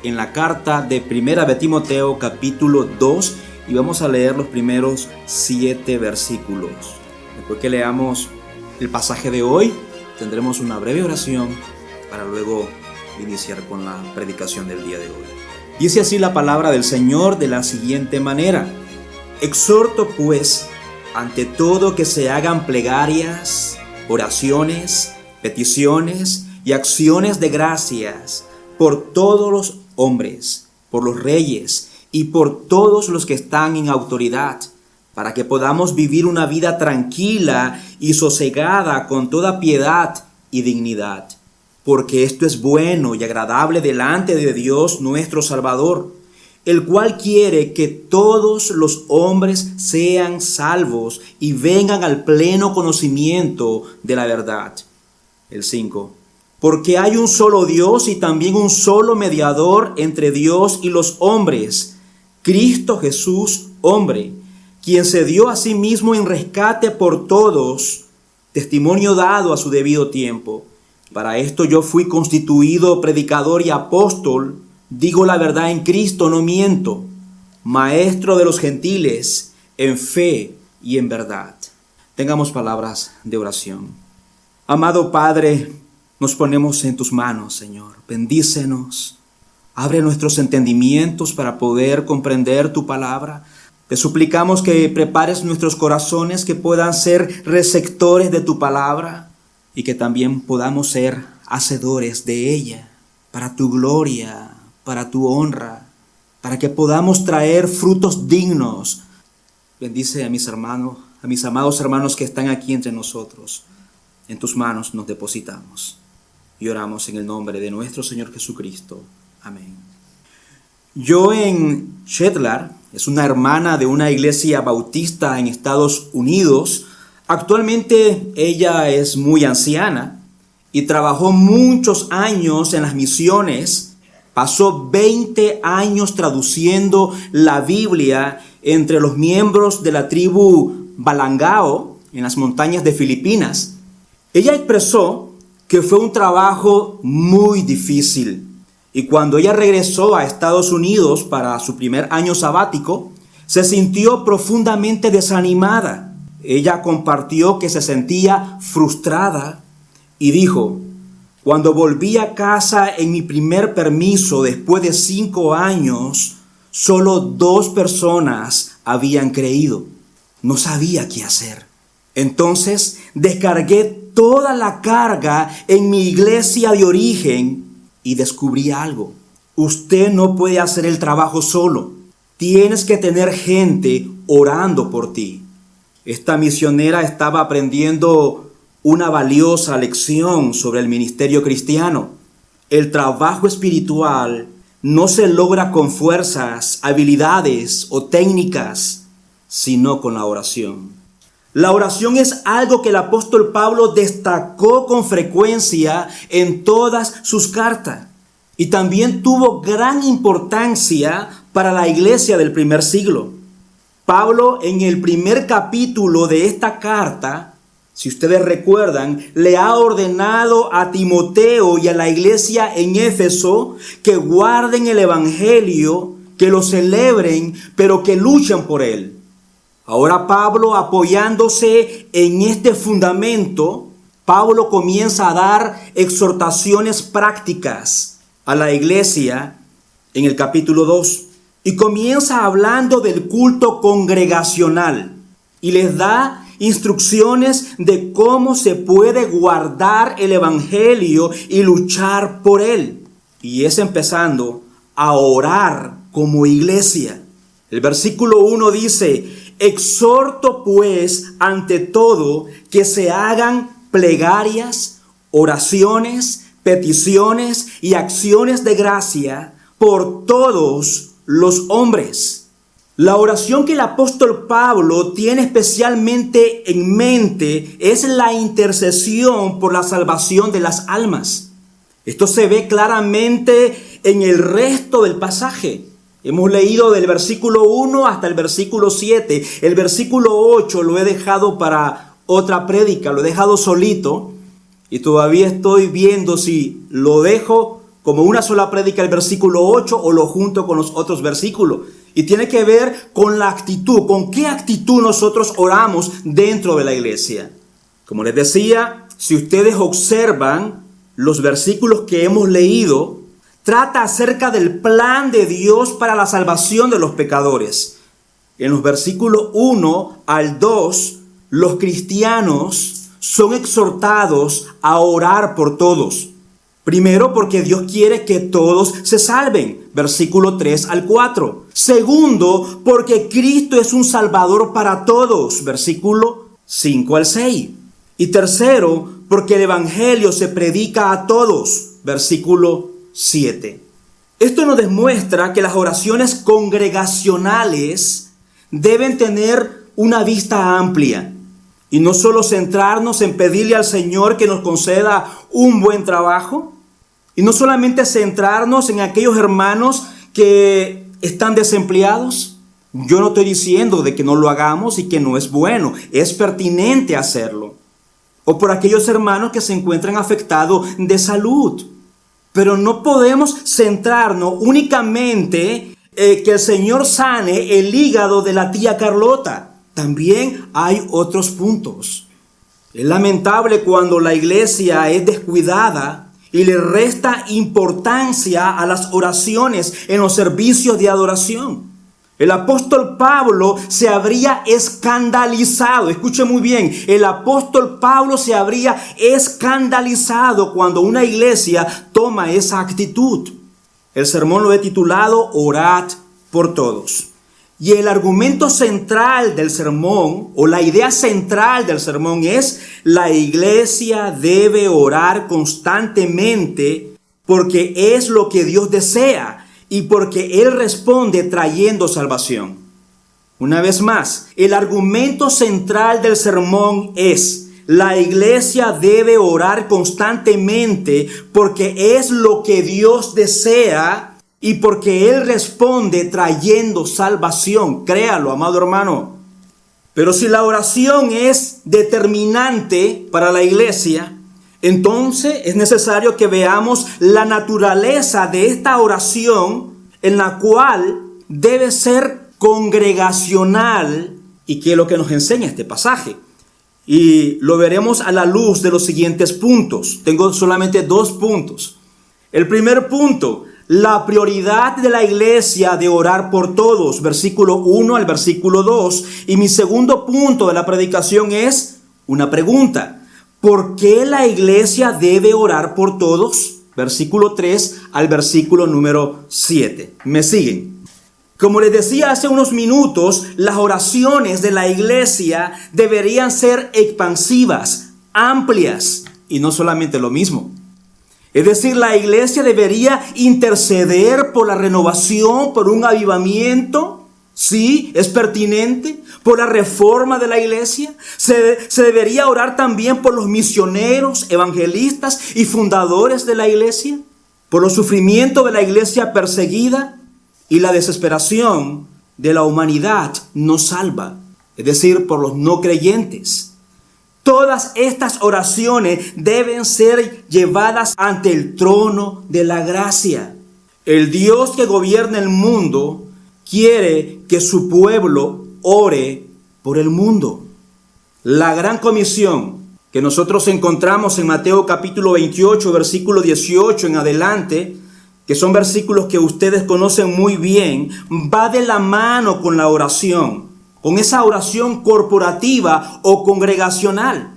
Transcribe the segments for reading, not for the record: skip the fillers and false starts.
en la carta de Primera de Timoteo capítulo 2 y vamos a leer los primeros 7 versículos. Después que leamos el pasaje de hoy, tendremos una breve oración para luego iniciar con la predicación del día de hoy. Dice así la palabra del Señor de la siguiente manera: exhorto pues ante todo que se hagan plegarias, oraciones, peticiones y acciones de gracias por todos los hombres, por los reyes y por todos los que están en autoridad, para que podamos vivir una vida tranquila y sosegada con toda piedad y dignidad. Porque esto es bueno y agradable delante de Dios nuestro Salvador, el cual quiere que todos los hombres sean salvos y vengan al pleno conocimiento de la verdad. El 5. Porque hay un solo Dios y también un solo mediador entre Dios y los hombres, Cristo Jesús, hombre, quien se dio a sí mismo en rescate por todos, testimonio dado a su debido tiempo. Para esto yo fui constituido predicador y apóstol, digo la verdad en Cristo, no miento, maestro de los gentiles en fe y en verdad. Tengamos palabras de oración. Amado Padre, nos ponemos en tus manos, Señor. Bendícenos. Abre nuestros entendimientos para poder comprender tu palabra. Te suplicamos que prepares nuestros corazones, que puedan ser receptores de tu palabra y que también podamos ser hacedores de ella para tu gloria, para tu honra, para que podamos traer frutos dignos. Bendice a mis hermanos, a mis amados hermanos que están aquí entre nosotros. En tus manos nos depositamos y oramos en el nombre de nuestro Señor Jesucristo. Amén. Joan Shetlar es una hermana de una iglesia bautista en Estados Unidos. Actualmente ella es muy anciana y trabajó muchos años en las misiones. Pasó 20 años traduciendo la Biblia entre los miembros de la tribu Balangao en las montañas de Filipinas. Ella expresó que fue un trabajo muy difícil y cuando ella regresó a Estados Unidos para su primer año sabático, se sintió profundamente desanimada. Ella compartió que se sentía frustrada y dijo: cuando volví a casa en mi primer permiso después de 5 años, solo 2 personas habían creído. No sabía qué hacer. Entonces descargué toda la carga en mi iglesia de origen y descubrí algo. Usted no puede hacer el trabajo solo. Tienes que tener gente orando por ti. Esta misionera estaba aprendiendo una valiosa lección sobre el ministerio cristiano. El trabajo espiritual no se logra con fuerzas, habilidades o técnicas, sino con la oración. La oración es algo que el apóstol Pablo destacó con frecuencia en todas sus cartas y también tuvo gran importancia para la iglesia del primer siglo. Pablo, en el primer capítulo de esta carta, si ustedes recuerdan, le ha ordenado a Timoteo y a la iglesia en Éfeso que guarden el evangelio, que lo celebren, pero que luchen por él. Ahora Pablo, apoyándose en este fundamento, Pablo comienza a dar exhortaciones prácticas a la iglesia en el capítulo 2. Y comienza hablando del culto congregacional y les da instrucciones de cómo se puede guardar el evangelio y luchar por él. Y es empezando a orar como iglesia. El versículo 1 dice: exhorto pues ante todo que se hagan plegarias, oraciones, peticiones y acciones de gracia por todos los hombres. La oración que el apóstol Pablo tiene especialmente en mente es la intercesión por la salvación de las almas. Esto se ve claramente en el resto del pasaje. Hemos leído del versículo 1 hasta el versículo 7. El versículo 8 lo he dejado para otra prédica, lo he dejado solito y todavía estoy viendo si lo dejo como una sola prédica el versículo 8 o lo junto con los otros versículos. Y tiene que ver con la actitud, con qué actitud nosotros oramos dentro de la iglesia. Como les decía, si ustedes observan los versículos que hemos leído, trata acerca del plan de Dios para la salvación de los pecadores. En los versículos 1 al 2, los cristianos son exhortados a orar por todos. Primero, porque Dios quiere que todos se salven, versículo 3 al 4. Segundo, porque Cristo es un salvador para todos, versículo 5 al 6. Y tercero, porque el evangelio se predica a todos, versículo 7. Esto nos demuestra que las oraciones congregacionales deben tener una vista amplia y no solo centrarnos en pedirle al Señor que nos conceda un buen trabajo, y no solamente centrarnos en aquellos hermanos que están desempleados. Yo no estoy diciendo de que no lo hagamos y que no es bueno, es pertinente hacerlo. O por aquellos hermanos que se encuentran afectados de salud. Pero no podemos centrarnos únicamente que el Señor sane el hígado de la tía Carlota. También hay otros puntos. Es lamentable cuando la iglesia es descuidada y le resta importancia a las oraciones en los servicios de adoración. El apóstol Pablo se habría escandalizado, escuche muy bien, el apóstol Pablo se habría escandalizado cuando una iglesia toma esa actitud. El sermón lo he titulado Orad por todos. Y el argumento central del sermón, o la idea central del sermón es: la iglesia debe orar constantemente porque es lo que Dios desea y porque Él responde trayendo salvación. Una vez más, el argumento central del sermón es: la iglesia debe orar constantemente porque es lo que Dios desea y porque Él responde trayendo salvación. Créalo, amado hermano. Pero si la oración es determinante para la iglesia, entonces es necesario que veamos la naturaleza de esta oración, en la cual debe ser congregacional, y que es lo que nos enseña este pasaje. Y lo veremos a la luz de los siguientes puntos. Tengo solamente 2 puntos. El primer punto: la prioridad de la iglesia de orar por todos, versículo 1 al versículo 2. Y mi segundo punto de la predicación es una pregunta: ¿por qué la iglesia debe orar por todos? Versículo 3 al versículo número 7. ¿Me siguen? Como les decía hace unos minutos, las oraciones de la iglesia deberían ser expansivas, amplias, y no solamente lo mismo. Es decir, la iglesia debería interceder por la renovación, por un avivamiento. Sí, es pertinente. Por la reforma de la iglesia. Se debería orar también por los misioneros, evangelistas y fundadores de la iglesia. Por los sufrimientos de la iglesia perseguida. Y la desesperación de la humanidad no salva. Es decir, por los no creyentes. Todas estas oraciones deben ser llevadas ante el trono de la gracia. El Dios que gobierna el mundo quiere que su pueblo ore por el mundo. La gran comisión que nosotros encontramos en Mateo capítulo 28, versículo 18 en adelante, que son versículos que ustedes conocen muy bien, va de la mano con la oración, con esa oración corporativa o congregacional.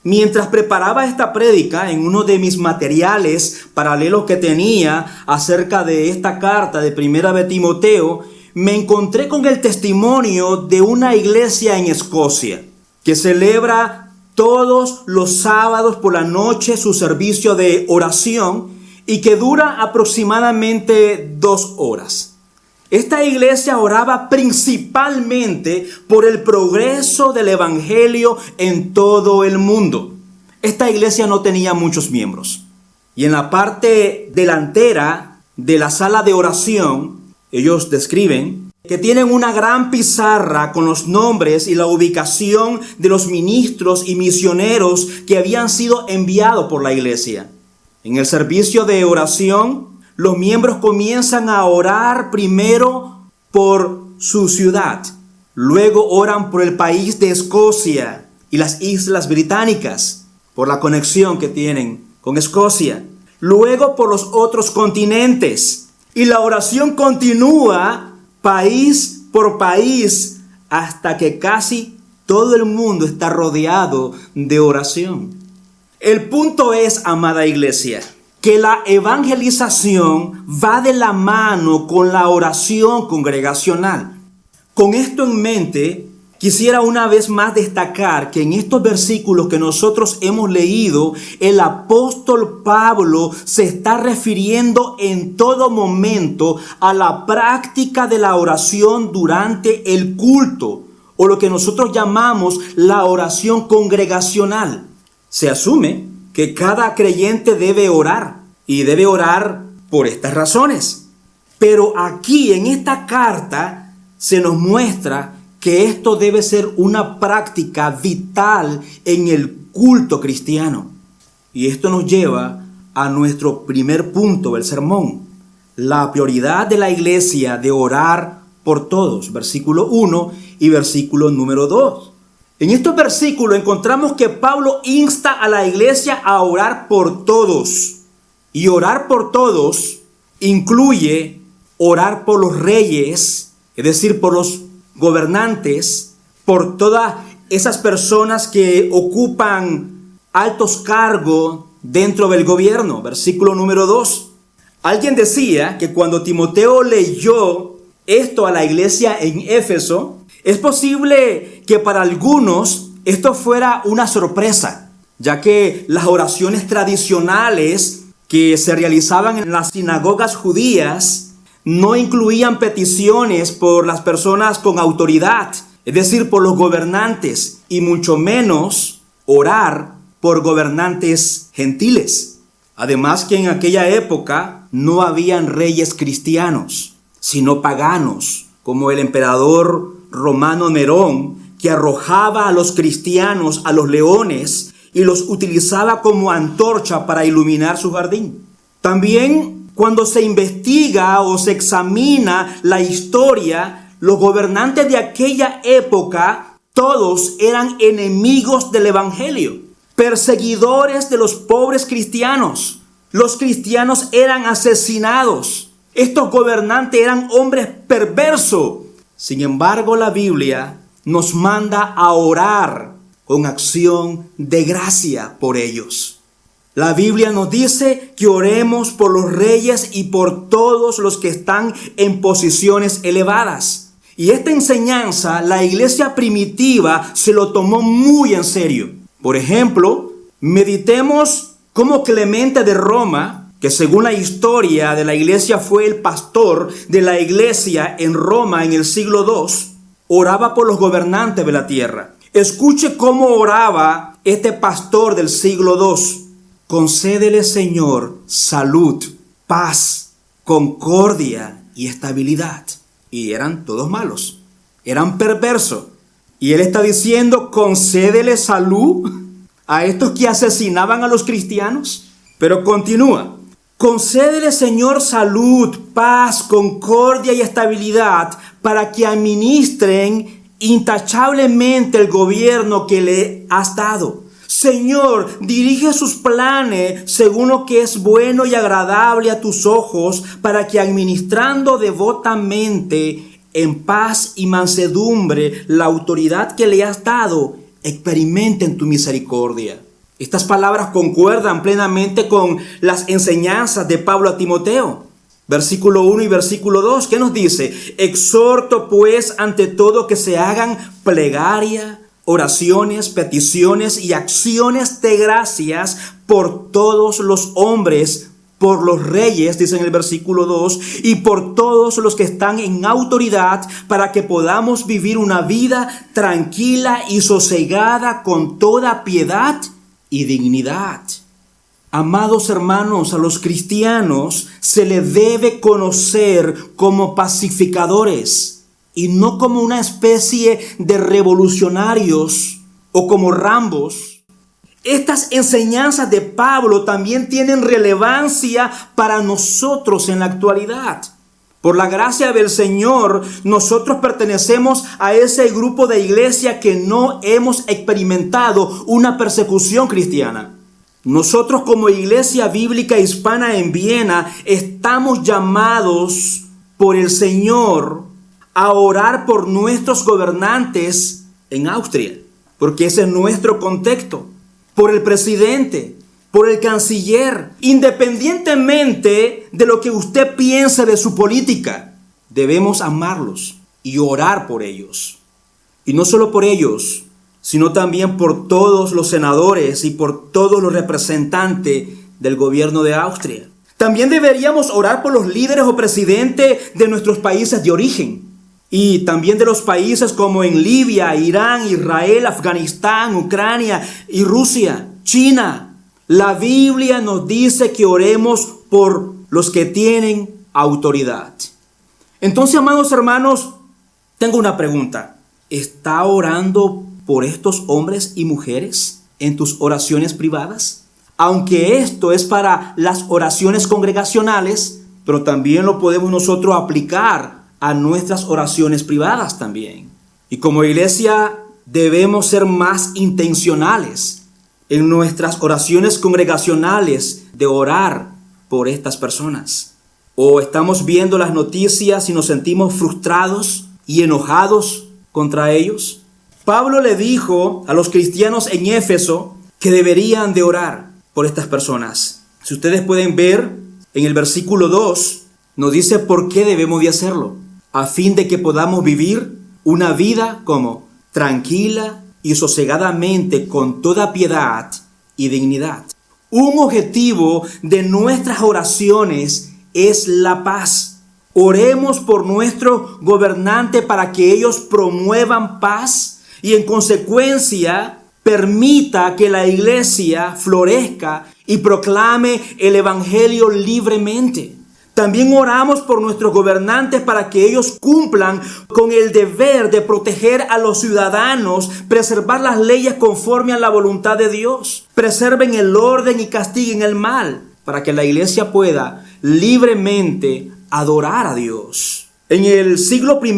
Mientras preparaba esta prédica, en uno de mis materiales paralelos que tenía acerca de esta carta de Primera de Timoteo, me encontré con el testimonio de una iglesia en Escocia que celebra todos los sábados por la noche su servicio de oración y que dura aproximadamente 2 horas. Esta iglesia oraba principalmente por el progreso del evangelio en todo el mundo. Esta iglesia no tenía muchos miembros. Y en la parte delantera de la sala de oración, ellos describen que tienen una gran pizarra con los nombres y la ubicación de los ministros y misioneros que habían sido enviados por la iglesia. En el servicio de oración, los miembros comienzan a orar primero por su ciudad. Luego oran por el país de Escocia y las Islas Británicas, por la conexión que tienen con Escocia. Luego por los otros continentes. Y la oración continúa país por país hasta que casi todo el mundo está rodeado de oración. El punto es, amada iglesia, que la evangelización va de la mano con la oración congregacional. Con esto en mente, quisiera una vez más destacar que en estos versículos que nosotros hemos leído, el apóstol Pablo se está refiriendo en todo momento a la práctica de la oración durante el culto, o lo que nosotros llamamos la oración congregacional. Se asume que cada creyente debe orar, y debe orar por estas razones. Pero aquí en esta carta se nos muestra que esto debe ser una práctica vital en el culto cristiano. Y esto nos lleva a nuestro primer punto del sermón: la prioridad de la iglesia de orar por todos. Versículo 1 y versículo número 2. En estos versículos encontramos que Pablo insta a la iglesia a orar por todos. Y orar por todos incluye orar por los reyes, es decir, por los gobernantes, por todas esas personas que ocupan altos cargos dentro del gobierno. Versículo número 2. Alguien decía que cuando Timoteo leyó esto a la iglesia en Éfeso, es posible que para algunos esto fuera una sorpresa, ya que las oraciones tradicionales que se realizaban en las sinagogas judías no incluían peticiones por las personas con autoridad, es decir, por los gobernantes, y mucho menos orar por gobernantes gentiles. Además que en aquella época no habían reyes cristianos, sino paganos, como el emperador romano Nerón, que arrojaba a los cristianos a los leones y los utilizaba como antorcha para iluminar su jardín. También cuando se investiga o se examina la historia, los gobernantes de aquella época, todos eran enemigos del evangelio, perseguidores de los pobres cristianos. Los cristianos eran asesinados. Estos gobernantes eran hombres perversos. Sin embargo, la Biblia nos manda a orar con acción de gracia por ellos. La Biblia nos dice que oremos por los reyes y por todos los que están en posiciones elevadas. Y esta enseñanza la iglesia primitiva se lo tomó muy en serio. Por ejemplo, meditemos cómo Clemente de Roma, que según la historia de la iglesia fue el pastor de la iglesia en Roma en el siglo II, oraba por los gobernantes de la tierra. Escuche cómo oraba este pastor del siglo II. Concédele, Señor, salud, paz, concordia y estabilidad. Y eran todos malos, eran perversos. Y él está diciendo, concédele salud a estos que asesinaban a los cristianos. Pero continúa. Concédele, Señor, salud, paz, concordia y estabilidad para que administren intachablemente el gobierno que le has dado. Señor, dirige sus planes según lo que es bueno y agradable a tus ojos, para que administrando devotamente en paz y mansedumbre la autoridad que le has dado, experimenten tu misericordia. Estas palabras concuerdan plenamente con las enseñanzas de Pablo a Timoteo. Versículo 1 y versículo 2, ¿qué nos dice? Exhorto pues ante todo que se hagan plegaria, oraciones, peticiones y acciones de gracias por todos los hombres, por los reyes, dice en el versículo 2, y por todos los que están en autoridad, para que podamos vivir una vida tranquila y sosegada con toda piedad y dignidad. Amados hermanos, a los cristianos se les debe conocer como pacificadores y no como una especie de revolucionarios o como Rambos. Estas enseñanzas de Pablo también tienen relevancia para nosotros en la actualidad. Por la gracia del Señor, nosotros pertenecemos a ese grupo de iglesia que no hemos experimentado una persecución cristiana. Nosotros como Iglesia Bíblica Hispana en Viena estamos llamados por el Señor a orar por nuestros gobernantes en Austria, porque ese es nuestro contexto, por el presidente, por el canciller, independientemente de lo que usted piense de su política. Debemos amarlos y orar por ellos. Y no solo por ellos, sino también por todos los senadores y por todos los representantes del gobierno de Austria. También deberíamos orar por los líderes o presidentes de nuestros países de origen. Y también de los países como en Libia, Irán, Israel, Afganistán, Ucrania y Rusia, China. La Biblia nos dice que oremos por los que tienen autoridad. Entonces, amados hermanos, tengo una pregunta. ¿Está orando por estos hombres y mujeres en tus oraciones privadas? Aunque esto es para las oraciones congregacionales, pero también lo podemos nosotros aplicar a nuestras oraciones privadas también. Y como iglesia debemos ser más intencionales en nuestras oraciones congregacionales de orar por estas personas. O estamos viendo las noticias y nos sentimos frustrados y enojados contra ellos. Pablo le dijo a los cristianos en Éfeso que deberían de orar por estas personas. Si ustedes pueden ver en el versículo 2, nos dice por qué debemos de hacerlo. A fin de que podamos vivir una vida como tranquila y sosegadamente con toda piedad y dignidad. Un objetivo de nuestras oraciones es la paz. Oremos por nuestro gobernante para que ellos promuevan paz y en consecuencia permita que la iglesia florezca y proclame el evangelio libremente. También oramos por nuestros gobernantes para que ellos cumplan con el deber de proteger a los ciudadanos, preservar las leyes conforme a la voluntad de Dios, preserven el orden y castiguen el mal, para que la iglesia pueda libremente adorar a Dios. En el siglo I,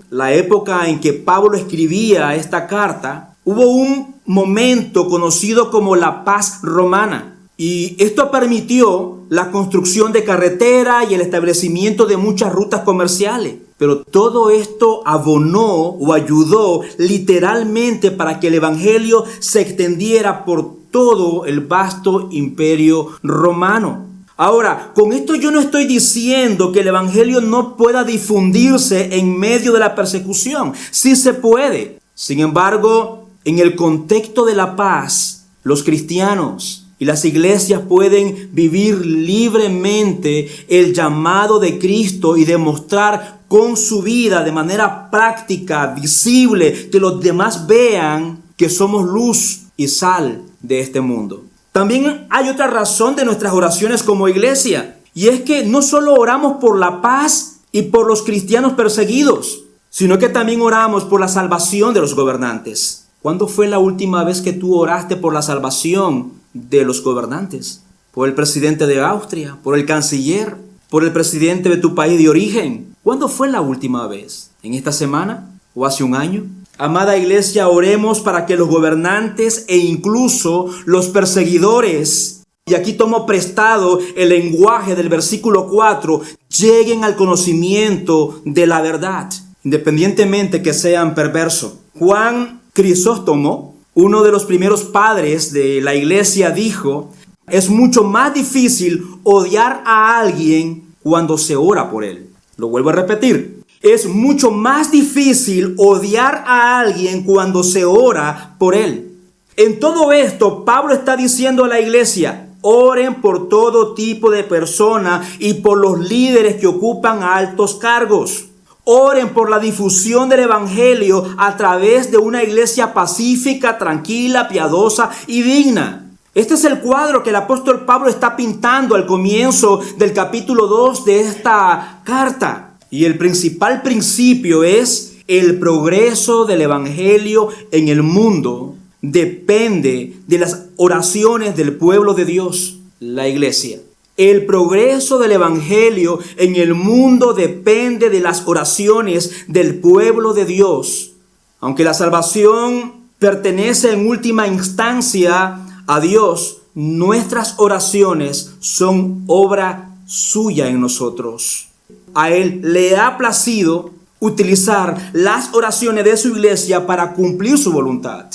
la época en que Pablo escribía esta carta, hubo un momento conocido como la paz romana. Y esto permitió la construcción de carreteras y el establecimiento de muchas rutas comerciales. Pero todo esto abonó o ayudó literalmente para que el evangelio se extendiera por todo el vasto imperio romano. Ahora, con esto yo no estoy diciendo que el evangelio no pueda difundirse en medio de la persecución. Sí se puede. Sin embargo, en el contexto de la paz, los cristianos y las iglesias pueden vivir libremente el llamado de Cristo y demostrar con su vida de manera práctica, visible, que los demás vean que somos luz y sal de este mundo. También hay otra razón de nuestras oraciones como iglesia, y es que no solo oramos por la paz y por los cristianos perseguidos, sino que también oramos por la salvación de los gobernantes. ¿Cuándo fue la última vez que tú oraste por la salvación de los gobernantes? Por el presidente de Austria, por el canciller, por el presidente de tu país de origen. ¿Cuándo fue la última vez? ¿En esta semana? ¿O hace un año? Amada iglesia, oremos para que los gobernantes e incluso los perseguidores, y aquí tomo prestado el lenguaje del versículo 4, lleguen al conocimiento de la verdad, independientemente que sean perversos. Juan Crisóstomo, uno de los primeros padres de la iglesia, dijo: es mucho más difícil odiar a alguien cuando se ora por él. Lo vuelvo a repetir. Es mucho más difícil odiar a alguien cuando se ora por él. En todo esto, Pablo está diciendo a la iglesia: oren por todo tipo de personas y por los líderes que ocupan altos cargos. Oren por la difusión del evangelio a través de una iglesia pacífica, tranquila, piadosa y digna. Este es el cuadro que el apóstol Pablo está pintando al comienzo del capítulo 2 de esta carta. Y el principal principio es el progreso del evangelio en el mundo depende de las oraciones del pueblo de Dios, la iglesia. El progreso del evangelio en el mundo depende de las oraciones del pueblo de Dios. Aunque la salvación pertenece en última instancia a Dios, nuestras oraciones son obra suya en nosotros. A Él le ha placido utilizar las oraciones de su iglesia para cumplir su voluntad.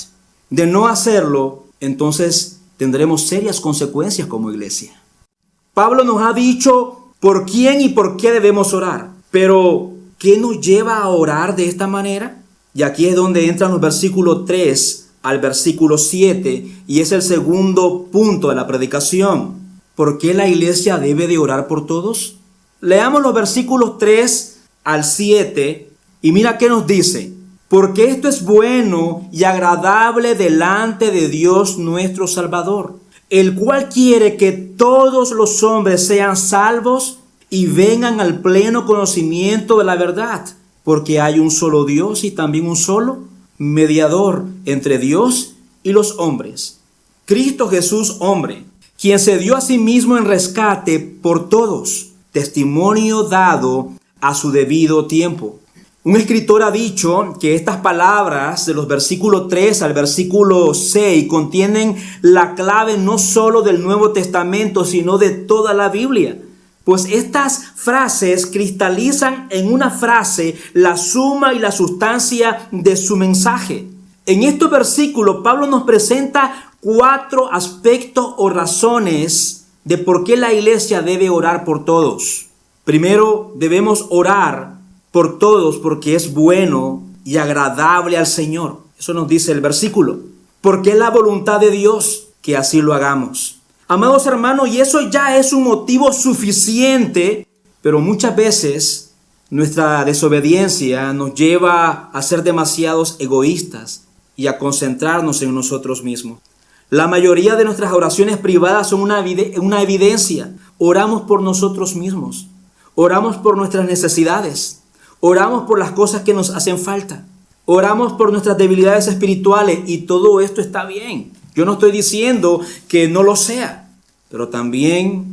De no hacerlo, entonces tendremos serias consecuencias como iglesia. Pablo nos ha dicho por quién y por qué debemos orar. Pero, ¿qué nos lleva a orar de esta manera? Y aquí es donde entran los versículos 3 al versículo 7, y es el segundo punto de la predicación. ¿Por qué la iglesia debe de orar por todos? Leamos los versículos 3 al 7 y mira qué nos dice. Porque esto es bueno y agradable delante de Dios nuestro Salvador, el cual quiere que todos los hombres sean salvos y vengan al pleno conocimiento de la verdad, porque hay un solo Dios y también un solo mediador entre Dios y los hombres, Cristo Jesús hombre, quien se dio a sí mismo en rescate por todos, testimonio dado a su debido tiempo. Un escritor ha dicho que estas palabras de los versículos 3 al versículo 6 contienen la clave no solo del Nuevo Testamento, sino de toda la Biblia. Pues estas frases cristalizan en una frase la suma y la sustancia de su mensaje. En estos versículos, Pablo nos presenta 4 aspectos o razones de por qué la iglesia debe orar por todos. Primero, debemos orar por todos porque es bueno y agradable al Señor. Eso nos dice el versículo. Porque es la voluntad de Dios que así lo hagamos. Amados hermanos, y eso ya es un motivo suficiente, pero muchas veces nuestra desobediencia nos lleva a ser demasiados egoístas y a concentrarnos en nosotros mismos. La mayoría de nuestras oraciones privadas son una evidencia. Oramos por nosotros mismos. Oramos por nuestras necesidades. Oramos por las cosas que nos hacen falta. Oramos por nuestras debilidades espirituales y todo esto está bien. Yo no estoy diciendo que no lo sea, pero también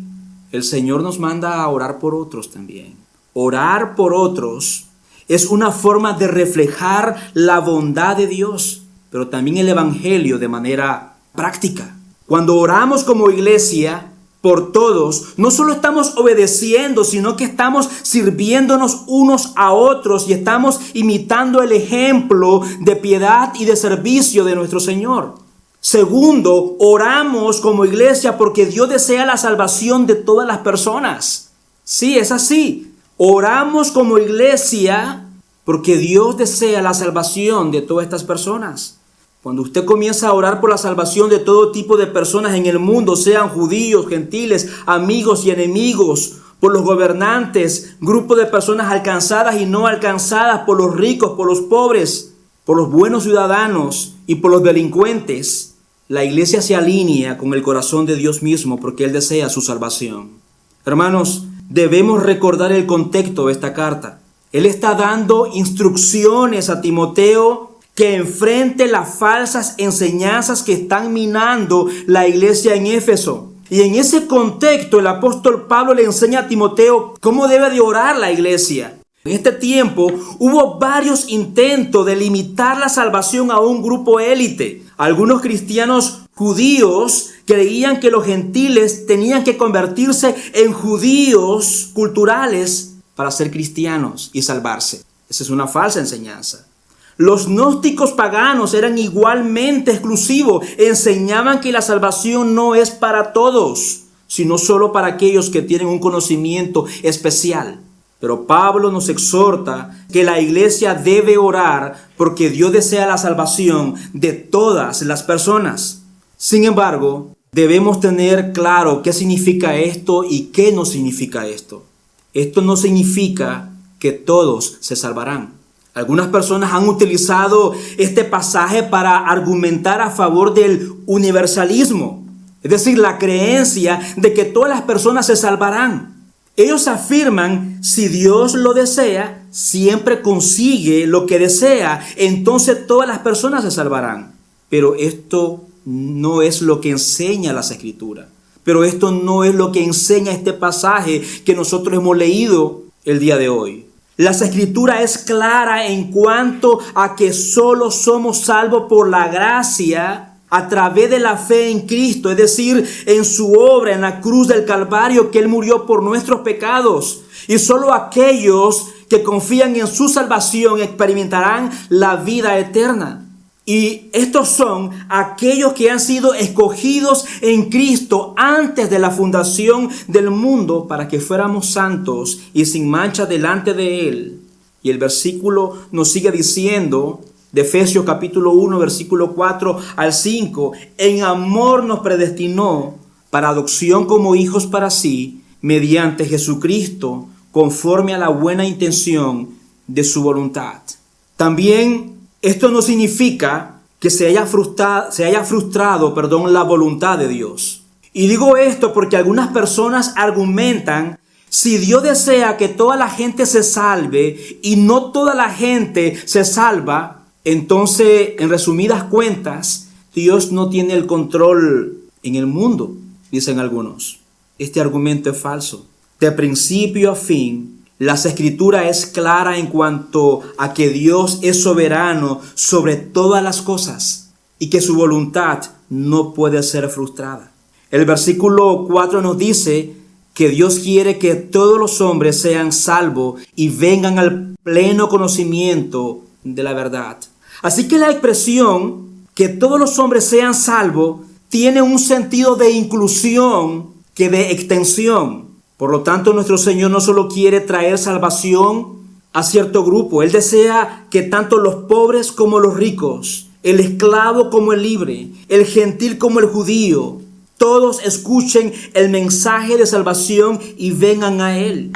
el Señor nos manda a orar por otros también. Orar por otros es una forma de reflejar la bondad de Dios, pero también el Evangelio de manera práctica. Cuando oramos como iglesia por todos, no solo estamos obedeciendo, sino que estamos sirviéndonos unos a otros y estamos imitando el ejemplo de piedad y de servicio de nuestro Señor. Segundo, oramos como iglesia porque Dios desea la salvación de todas las personas. Sí, es así. Oramos como iglesia porque Dios desea la salvación de todas estas personas. Cuando usted comienza a orar por la salvación de todo tipo de personas en el mundo, sean judíos, gentiles, amigos y enemigos, por los gobernantes, grupos de personas alcanzadas y no alcanzadas, por los ricos, por los pobres, por los buenos ciudadanos y por los delincuentes, la iglesia se alinea con el corazón de Dios mismo porque Él desea su salvación. Hermanos, debemos recordar el contexto de esta carta. Él está dando instrucciones a Timoteo que enfrente las falsas enseñanzas que están minando la iglesia en Éfeso. Y en ese contexto el apóstol Pablo le enseña a Timoteo cómo debe de orar la iglesia. En este tiempo hubo varios intentos de limitar la salvación a un grupo élite. Algunos cristianos judíos creían que los gentiles tenían que convertirse en judíos culturales para ser cristianos y salvarse. Esa es una falsa enseñanza. Los gnósticos paganos eran igualmente exclusivos. Enseñaban que la salvación no es para todos, sino solo para aquellos que tienen un conocimiento especial. Pero Pablo nos exhorta que la iglesia debe orar porque Dios desea la salvación de todas las personas. Sin embargo, debemos tener claro qué significa esto y qué no significa esto. Esto no significa que todos se salvarán. Algunas personas han utilizado este pasaje para argumentar a favor del universalismo, es decir, la creencia de que todas las personas se salvarán. Ellos afirman, si Dios lo desea, siempre consigue lo que desea, entonces todas las personas se salvarán. Pero esto no es lo que enseña las Escrituras. Pero esto no es lo que enseña este pasaje que nosotros hemos leído el día de hoy. La Escritura es clara en cuanto a que solo somos salvos por la gracia a través de la fe en Cristo, es decir, en su obra en la cruz del Calvario, que Él murió por nuestros pecados. Y solo aquellos que confían en su salvación experimentarán la vida eterna. Y estos son aquellos que han sido escogidos en Cristo antes de la fundación del mundo para que fuéramos santos y sin mancha delante de Él. Y el versículo nos sigue diciendo, de Efesios capítulo 1, versículo 4 al 5, en amor nos predestinó para adopción como hijos para sí, mediante Jesucristo, conforme a la buena intención de su voluntad. También esto no significa que se haya frustrado la voluntad de Dios. Y digo esto porque algunas personas argumentan, si Dios desea que toda la gente se salve y no toda la gente se salva, entonces, en resumidas cuentas, Dios no tiene el control en el mundo, dicen algunos. Este argumento es falso. De principio a fin, la Escritura es clara en cuanto a que Dios es soberano sobre todas las cosas y que su voluntad no puede ser frustrada. El versículo 4 nos dice que Dios quiere que todos los hombres sean salvos y vengan al pleno conocimiento de la verdad. Así que la expresión que todos los hombres sean salvos tiene un sentido de inclusión que de extensión. Por lo tanto, nuestro Señor no solo quiere traer salvación a cierto grupo. Él desea que tanto los pobres como los ricos, el esclavo como el libre, el gentil como el judío, todos escuchen el mensaje de salvación y vengan a Él.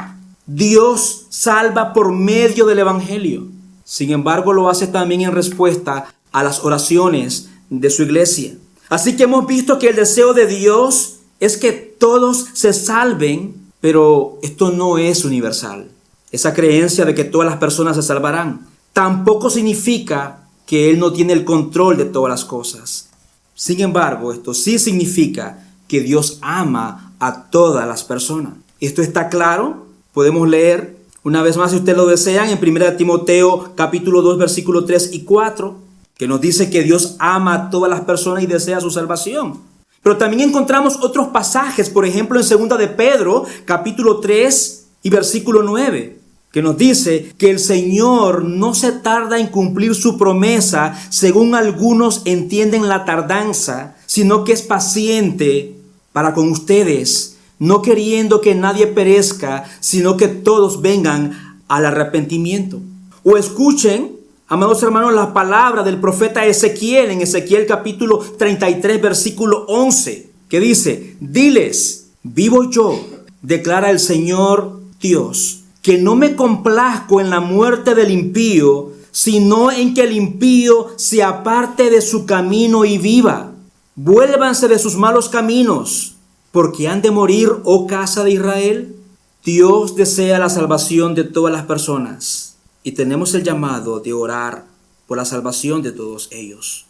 Dios salva por medio del Evangelio. Sin embargo, lo hace también en respuesta a las oraciones de su iglesia. Así que hemos visto que el deseo de Dios es que todos se salven, pero esto no es universal. Esa creencia de que todas las personas se salvarán tampoco significa que Él no tiene el control de todas las cosas. Sin embargo, esto sí significa que Dios ama a todas las personas. ¿Esto está claro? Podemos leer una vez más, si ustedes lo desean, en 1 Timoteo capítulo 2, versículos 3 y 4, que nos dice que Dios ama a todas las personas y desea su salvación. Pero también encontramos otros pasajes, por ejemplo, en 2 de Pedro, capítulo 3 y versículo 9, que nos dice que el Señor no se tarda en cumplir su promesa, según algunos entienden la tardanza, sino que es paciente para con ustedes, no queriendo que nadie perezca, sino que todos vengan al arrepentimiento. O escuchen, amados hermanos, la palabra del profeta Ezequiel en Ezequiel capítulo 33, versículo 11, que dice, diles, vivo yo, declara el Señor Dios, que no me complazco en la muerte del impío, sino en que el impío se aparte de su camino y viva. Vuélvanse de sus malos caminos, porque han de morir, oh casa de Israel. Dios desea la salvación de todas las personas y tenemos el llamado de orar por la salvación de todos ellos.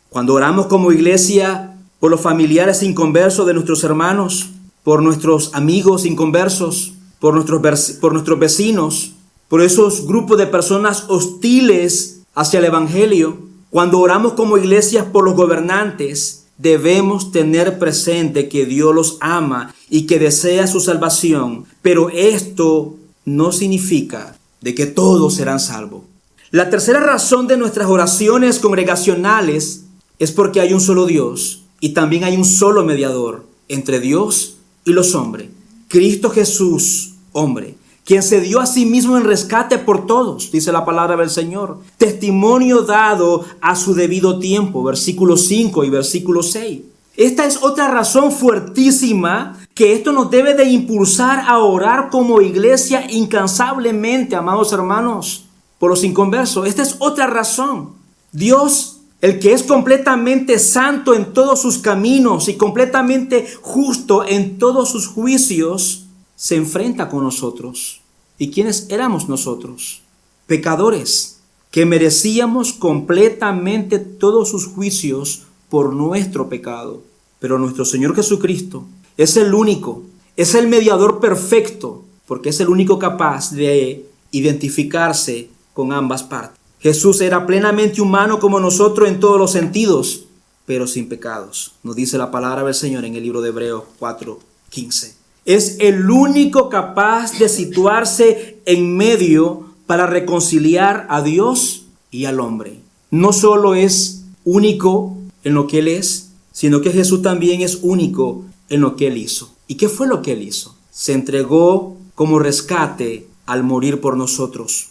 Cuando oramos como iglesia por los familiares inconversos de nuestros hermanos, por nuestros amigos inconversos, por nuestros vecinos, por esos grupos de personas hostiles hacia el Evangelio, cuando oramos como iglesias por los gobernantes, debemos tener presente que Dios los ama y que desea su salvación, pero esto no significa de que todos serán salvos. La tercera razón de nuestras oraciones congregacionales es porque hay un solo Dios y también hay un solo mediador entre Dios y los hombres, Cristo Jesús, hombre, quien se dio a sí mismo en rescate por todos, dice la palabra del Señor. Testimonio dado a su debido tiempo, versículo 5 y versículo 6. Esta es otra razón fuertísima que esto nos debe de impulsar a orar como iglesia incansablemente, amados hermanos, por los inconversos. Esta es otra razón. Dios, el que es completamente santo en todos sus caminos y completamente justo en todos sus juicios, se enfrenta con nosotros. ¿Y quiénes éramos nosotros? Pecadores, que merecíamos completamente todos sus juicios por nuestro pecado. Pero nuestro Señor Jesucristo es el único, es el mediador perfecto, porque es el único capaz de identificarse con ambas partes. Jesús era plenamente humano como nosotros en todos los sentidos, pero sin pecados. Nos dice la palabra del Señor en el libro de Hebreos 4:15. Es el único capaz de situarse en medio para reconciliar a Dios y al hombre. No solo es único en lo que Él es, sino que Jesús también es único en lo que Él hizo. ¿Y qué fue lo que Él hizo? Se entregó como rescate al morir por nosotros.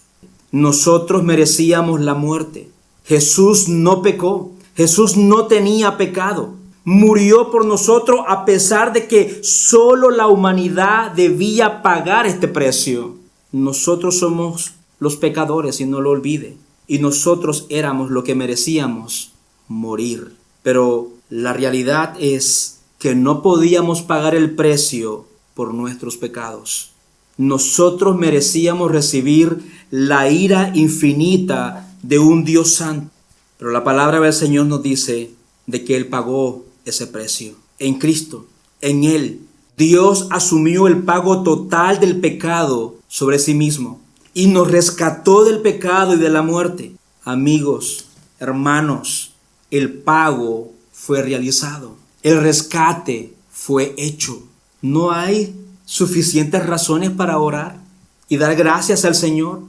Nosotros merecíamos la muerte. Jesús no pecó. Jesús no tenía pecado. Murió por nosotros a pesar de que solo la humanidad debía pagar este precio. Nosotros somos los pecadores, y no lo olvide. Y nosotros éramos lo que merecíamos, morir. Pero la realidad es que no podíamos pagar el precio por nuestros pecados. Nosotros merecíamos recibir la ira infinita de un Dios santo. Pero la palabra del Señor nos dice de que Él pagó ese precio. En Cristo, en Él, Dios asumió el pago total del pecado sobre sí mismo y nos rescató del pecado y de la muerte. Amigos, hermanos, el pago fue realizado. El rescate fue hecho. No hay suficientes razones para orar y dar gracias al Señor.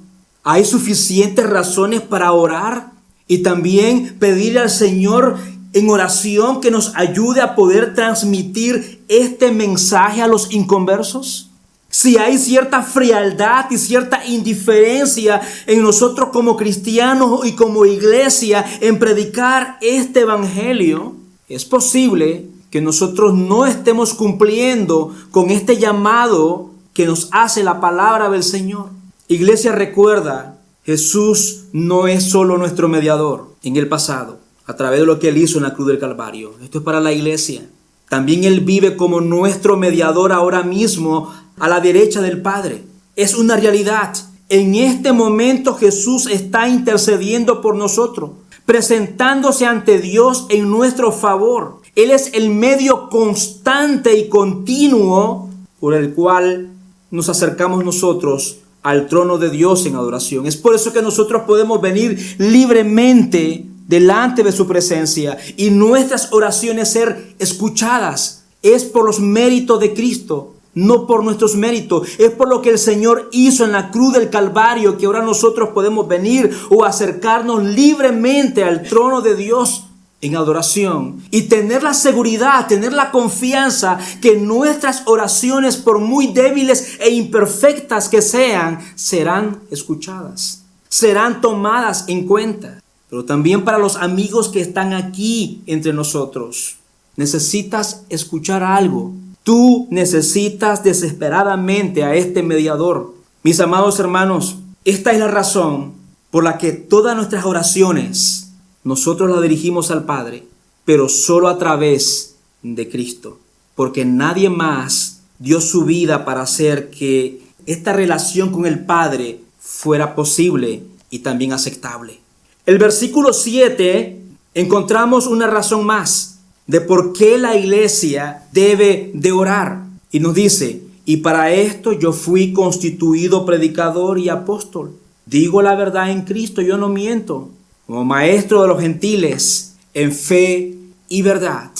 Hay suficientes razones para orar y también pedirle al Señor en oración que nos ayude a poder transmitir este mensaje a los inconversos. Si hay cierta frialdad y cierta indiferencia en nosotros como cristianos y como iglesia en predicar este evangelio, es posible que nosotros no estemos cumpliendo con este llamado que nos hace la palabra del Señor. Iglesia, recuerda, Jesús no es solo nuestro mediador en el pasado, a través de lo que Él hizo en la cruz del Calvario. Esto es para la iglesia. También Él vive como nuestro mediador ahora mismo a la derecha del Padre. Es una realidad. En este momento Jesús está intercediendo por nosotros, presentándose ante Dios en nuestro favor. Él es el medio constante y continuo por el cual nos acercamos nosotros al trono de Dios en adoración. Es por eso que nosotros podemos venir libremente delante de su presencia y nuestras oraciones ser escuchadas. Es por los méritos de Cristo, no por nuestros méritos. Es por lo que el Señor hizo en la cruz del Calvario que ahora nosotros podemos venir o acercarnos libremente al trono de Dios en adoración y tener la seguridad, tener la confianza que nuestras oraciones, por muy débiles e imperfectas que sean, serán escuchadas, serán tomadas en cuenta. Pero también para los amigos que están aquí entre nosotros, necesitas escuchar algo. Tú necesitas desesperadamente a este mediador. Mis amados hermanos, esta es la razón por la que todas nuestras oraciones nosotros las dirigimos al Padre, pero solo a través de Cristo, porque nadie más dio su vida para hacer que esta relación con el Padre fuera posible y también aceptable. El versículo 7 encontramos una razón más de por qué la iglesia debe de orar. Y nos dice, y para esto yo fui constituido predicador y apóstol. Digo la verdad en Cristo, yo no miento, como maestro de los gentiles en fe y verdad.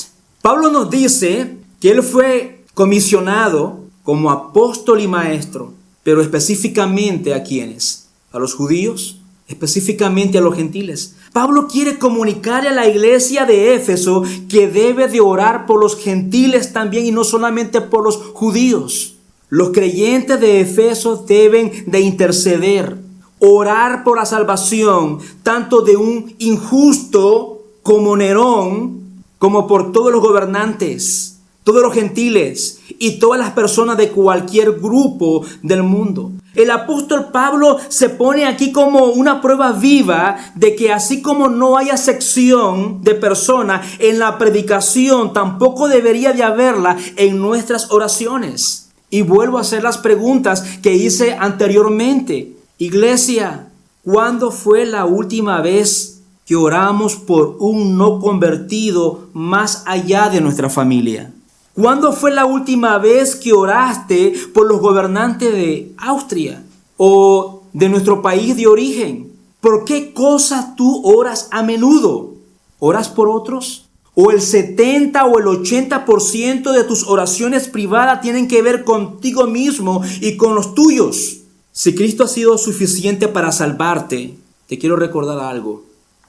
Pablo nos dice que él fue comisionado como apóstol y maestro, pero específicamente ¿a quiénes? A los judíos, específicamente a los gentiles. Pablo quiere comunicarle a la iglesia de Éfeso que debe de orar por los gentiles también y no solamente por los judíos. Los creyentes de Éfeso deben de interceder, orar por la salvación, tanto de un injusto como Nerón, como por todos los gobernantes, todos los gentiles y todas las personas de cualquier grupo del mundo. El apóstol Pablo se pone aquí como una prueba viva de que así como no hay acepción de personas en la predicación, tampoco debería de haberla en nuestras oraciones. Y vuelvo a hacer las preguntas que hice anteriormente. Iglesia, ¿Cuándo fue la última vez que oramos por un no convertido más allá de nuestra familia? ¿Cuándo fue la última vez que oraste por los gobernantes de Austria o de nuestro país de origen? ¿Por qué cosas tú oras a menudo? ¿Oras por otros? ¿O el 70 o el 80% de tus oraciones privadas tienen que ver contigo mismo y con los tuyos? Si Cristo ha sido suficiente para salvarte, te quiero recordar algo.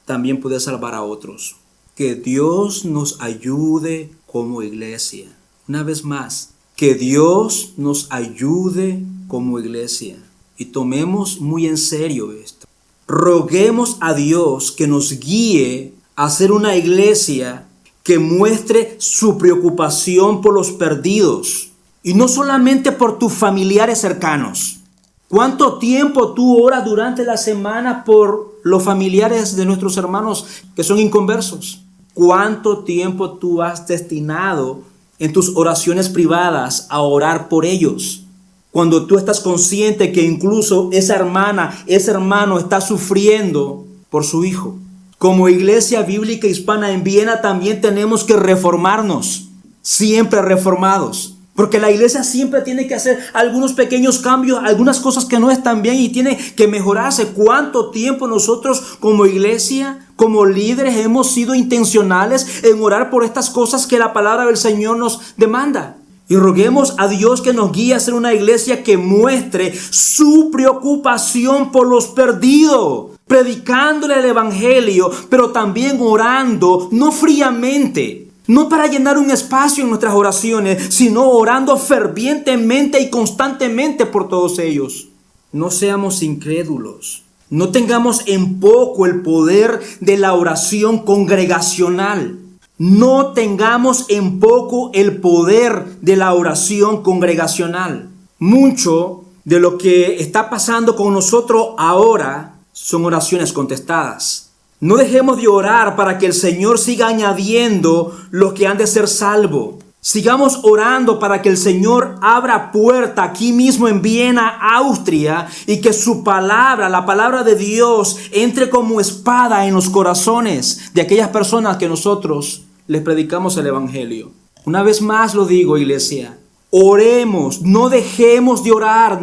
También puedes salvar a otros. Que Dios nos ayude como iglesia. Una vez más, que Dios nos ayude como iglesia. Y tomemos muy en serio esto. Roguemos a Dios que nos guíe a ser una iglesia que muestre su preocupación por los perdidos. Y no solamente por tus familiares cercanos. ¿Cuánto tiempo tú oras durante la semana por los familiares de nuestros hermanos que son inconversos? ¿Cuánto tiempo tú has destinado en tus oraciones privadas a orar por ellos? Cuando tú estás consciente que incluso esa hermana, ese hermano está sufriendo por su hijo. Como Iglesia Bíblica Hispana en Viena también tenemos que reformarnos, siempre reformados. Porque la iglesia siempre tiene que hacer algunos pequeños cambios, algunas cosas que no están bien y tiene que mejorarse. ¿Cuánto tiempo nosotros como iglesia, como líderes, hemos sido intencionales en orar por estas cosas que la palabra del Señor nos demanda? Y roguemos a Dios que nos guíe a ser una iglesia que muestre su preocupación por los perdidos, predicándole el evangelio, pero también orando, no fríamente. No para llenar un espacio en nuestras oraciones, sino orando fervientemente y constantemente por todos ellos. No seamos incrédulos. No tengamos en poco el poder de la oración congregacional. No tengamos en poco el poder de la oración congregacional. Mucho de lo que está pasando con nosotros ahora son oraciones contestadas. No dejemos de orar para que el Señor siga añadiendo los que han de ser salvos. Sigamos orando para que el Señor abra puerta aquí mismo en Viena, Austria, y que su palabra, la palabra de Dios, entre como espada en los corazones de aquellas personas que nosotros les predicamos el evangelio. Una vez más lo digo, iglesia. Oremos, no dejemos de orar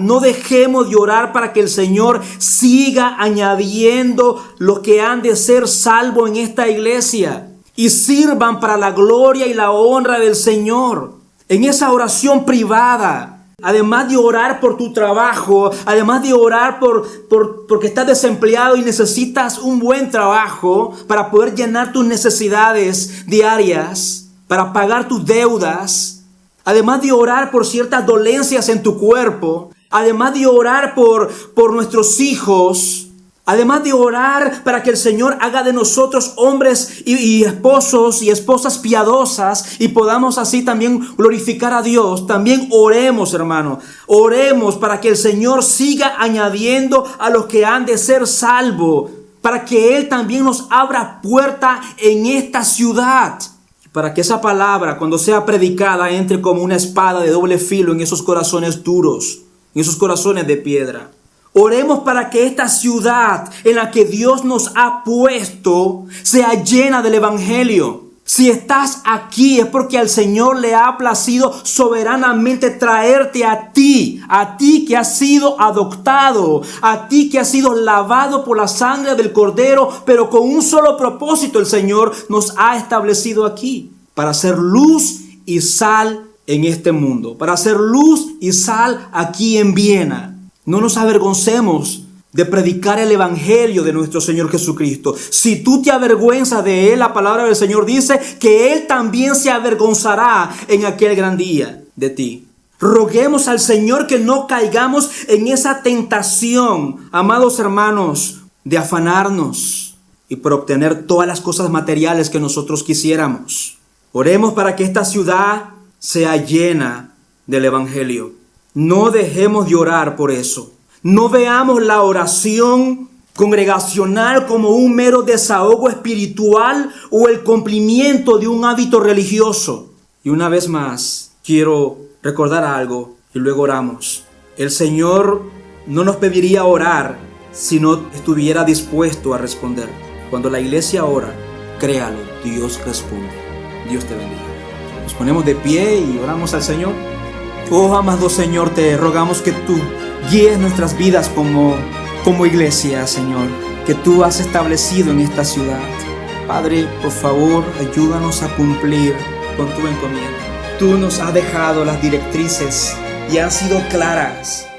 para que el Señor siga añadiendo los que han de ser salvos en esta iglesia y sirvan para la gloria y la honra del Señor. En esa oración privada, además de orar por tu trabajo, además de orar porque estás desempleado y necesitas un buen trabajo para poder llenar tus necesidades diarias, para pagar tus deudas, además de orar por ciertas dolencias en tu cuerpo, además de orar por nuestros hijos, además de orar para que el Señor haga de nosotros hombres y esposos y esposas piadosas y podamos así también glorificar a Dios, también oremos, hermano. Oremos para que el Señor siga añadiendo a los que han de ser salvos, para que Él también nos abra puerta en esta ciudad. Para que esa palabra, cuando sea predicada, entre como una espada de doble filo en esos corazones duros, en esos corazones de piedra. Oremos para que esta ciudad en la que Dios nos ha puesto sea llena del evangelio. Si estás aquí es porque al Señor le ha placido soberanamente traerte a ti que has sido adoptado, a ti que has sido lavado por la sangre del Cordero, pero con un solo propósito el Señor nos ha establecido aquí, para ser luz y sal en este mundo, para ser luz y sal aquí en Viena. No nos avergoncemos de predicar el evangelio de nuestro Señor Jesucristo. Si tú te avergüenzas de Él, la palabra del Señor dice que Él también se avergonzará en aquel gran día de ti. Roguemos al Señor que no caigamos en esa tentación, amados hermanos, de afanarnos y por obtener todas las cosas materiales que nosotros quisiéramos. Oremos para que esta ciudad sea llena del evangelio. No dejemos de orar por eso. No veamos la oración congregacional como un mero desahogo espiritual o el cumplimiento de un hábito religioso. Y una vez más, quiero recordar algo y luego oramos. El Señor no nos pediría orar si no estuviera dispuesto a responder. Cuando la iglesia ora, créalo, Dios responde. Dios te bendiga. Nos ponemos de pie y oramos al Señor. Oh, amado Señor, te rogamos que tú guíes nuestras vidas como iglesia, Señor, que tú has establecido en esta ciudad. Padre, por favor, ayúdanos a cumplir con tu encomienda. Tú nos has dejado las directrices y han sido claras.